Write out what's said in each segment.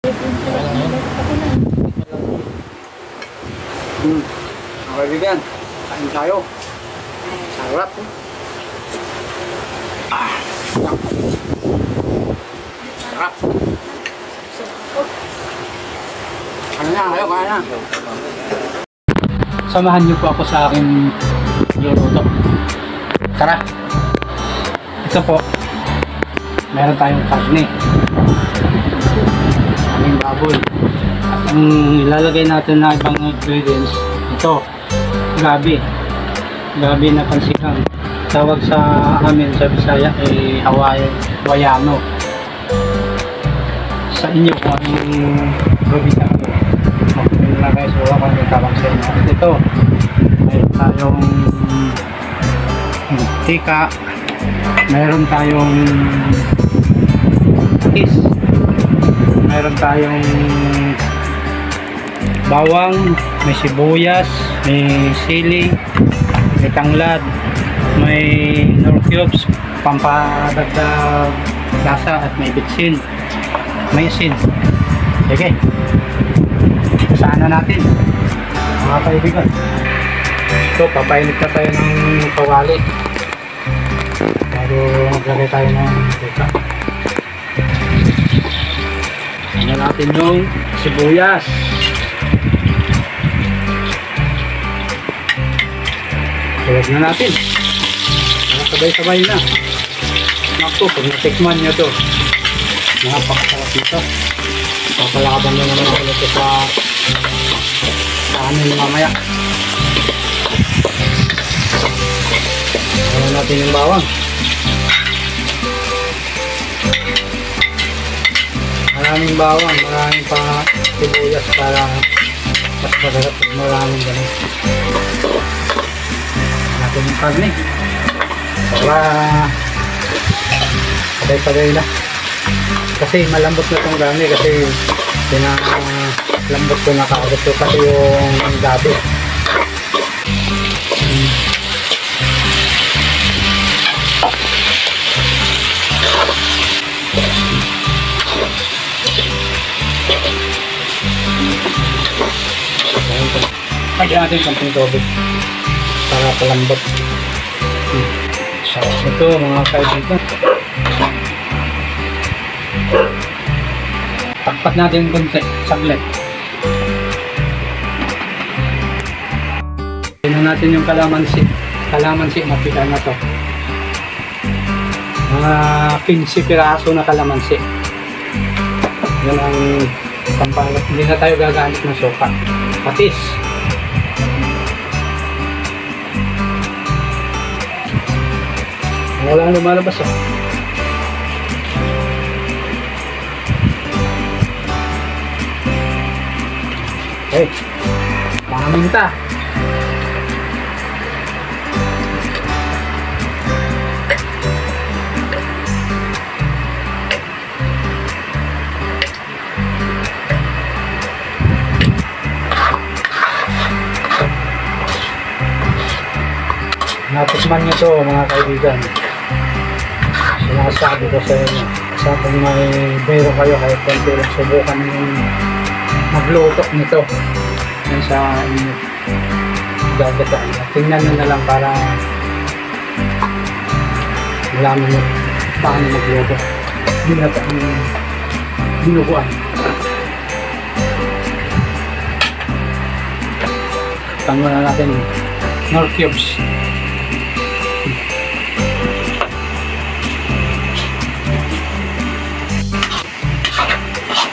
Mga kaibigan, kain tayo. Sarap. Sarap. Ano na, kayo, kaya na. Samahan niyo po ako sa aking luluto. Tara. Ito po. Meron tayong karne. Aming baboy. At ang ilalagay natin na ibang ingredients, ito, gabi. Gabi na pansigang. Tawag sa amin sa Bisaya ay Hawaiano. Sa inyo kung anong gabi sa amin. Maglagay sa ulang kung tawag sa inyo. At ito, mayroon tayong tika. Mayroon tayong is. Mayroon tayong bawang, may sibuyas, may sili, may tanglad, may nor cubes, pampadagdag lasa at may bitsin, may asin. Sige, saan na natin mga kaibigan. Ito, papainit na tayo ng kawali bago maglagay tayo ng tika. Ano natin yung sibuyas. Tulad na natin. Sabay-sabay na. Naku, pag natikman nyo to, napakasarap nito. Papalaban nyo naman ako nito sa amin mamaya. Ano natin yung bawang. Maraming bawang, maraming pa sibuyas para mas masarap at maraming ganun. Natin yung karne para sabay-sabay na kasi malambot na itong karne kasi pinalambot ko na kaagad ko kasi yung gabi. Lagyan natin konting tubig para palambot. Sarap nito mga kaibigan. Takpat natin konti, saglit. Tingnan natin yung kalamansi. Kalamansi na pila na to. Mga 15 piraso na kalamansi. Yan ang pampalot. Hindi na tayo gagamit ng sopa. Patis. Walang lumalabas ah. Okay. Paminta. Natikman nyo to mga kaibigan. Sinasabi ko sa inyo, sa kung may bero kayo kahit konti lang, subukan yung magluto nito yan sa inyo gagataan. Tingnan nyo na lang para malaman nyo paano magluto. Ginataan binukuan. Tango na natin nor cubes.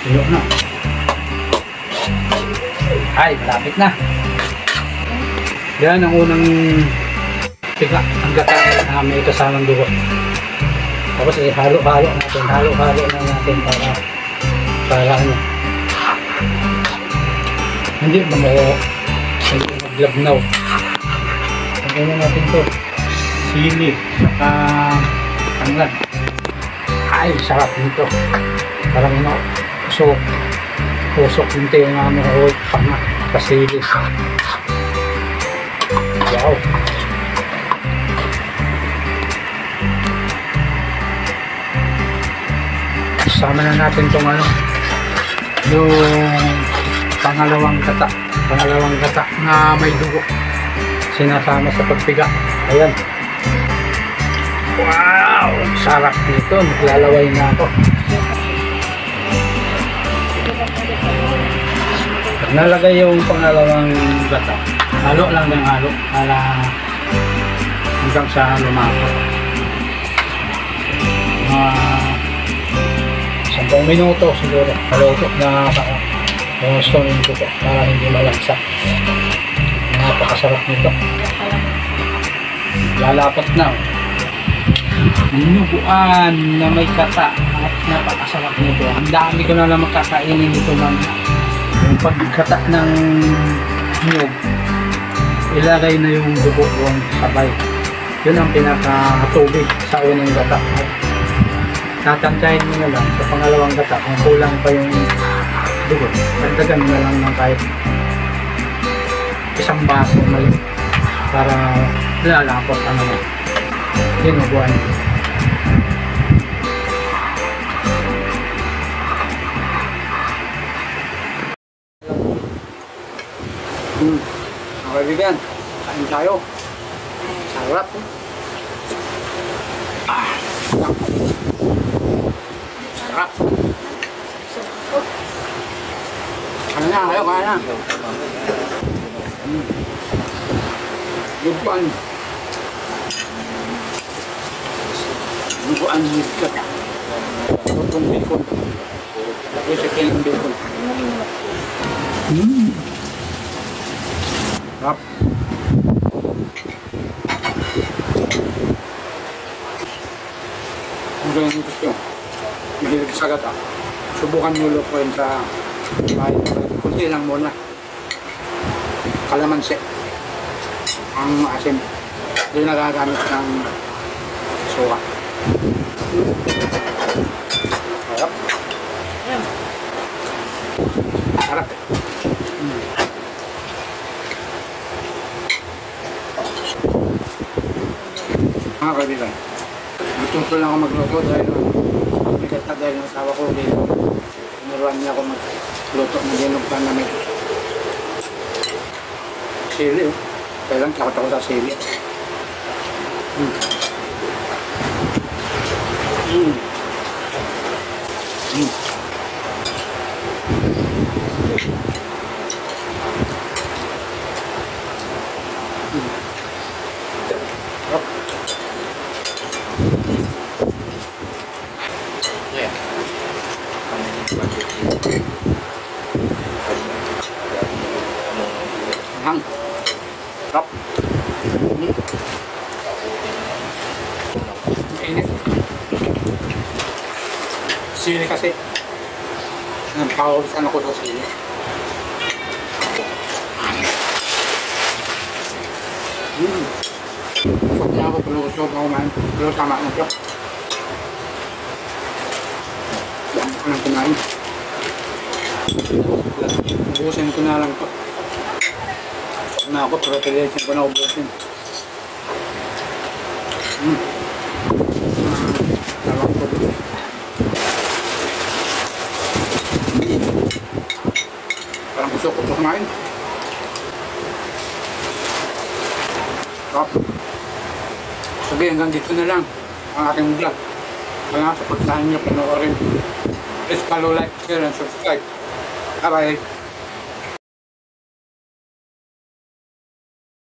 Tulo na. Ay, malapit na. Yan ang unang tiga. Ang gata na may kasamang dugo. Tapos halo-halo natin. Halo-halo na natin para ano. Hindi maglabnaw. Lagyan natin to. Sili. Saka tanglad. Ay, sarap nito. Parang usok yung tayo nga mga panga kasilis. Wow. Sama na natin itong yung pangalawang gata na may dugo sinasama sa pagpiga. Ayan, wow, sarap dito. Naglalaway na ako. Pag nalagay yung pangalawang gata, halo lang ng halo para hanggang sa lumako. 10 minuto siguro maluto na gustuhin ko po para hindi malagsa. Napakasarap nito. Lalapat na nuguan na may kata at napakasarap nito. Ang dami ko na lang makakainin nito mamaya. Yung pagkata ng nyug, ilagay na yung dugo doon sabay. Yun ang pinakatubig sa unang gata. Tatantayin mo na lang sa pangalawang gata kung kulang pa yung dugo. Dagdagan mo na lang ng kahit isang baso mali para lalapot ang dinuguan. Mga kaibigan, kain tayo. Sarap. Sarap. Ano na kayo, kaya na. Luguan. Luguan higkat. Lutong bacon. Lagay sa kilang bacon. Sarap. Kung ganyan yung gusto, mahilig sa gata, subukan nyo lukuin sa bahay. Kunti lang muna. Kalamansi. Ang asim. Hindi nagagamit ng suka. Sarap. Sarap. Mga kaibigan, gusto lang ako magluto dahil bigat na dahil ng asawa ko dito. Tinuruan niya ako magluto ng ginugtan na may sili. Kaya lang takot ako sa sili. Hang. Sarap. Mainit. Sili kasi. Napawawisan ako sa sili. Gusto niya ako, pero gusto ako kumain. Pero tama na siya. Yan ko lang kumain. Ubusin ko na lang ito. Na ako, pero pilihan ko na ubusin. Tawag ko. Parang gusto ko ito kumain. Sabi, hanggang dito na lang ang aking vlog. Kaya sa pagkain nyo, panoorin. Please follow, like, share, and subscribe. Bye-bye.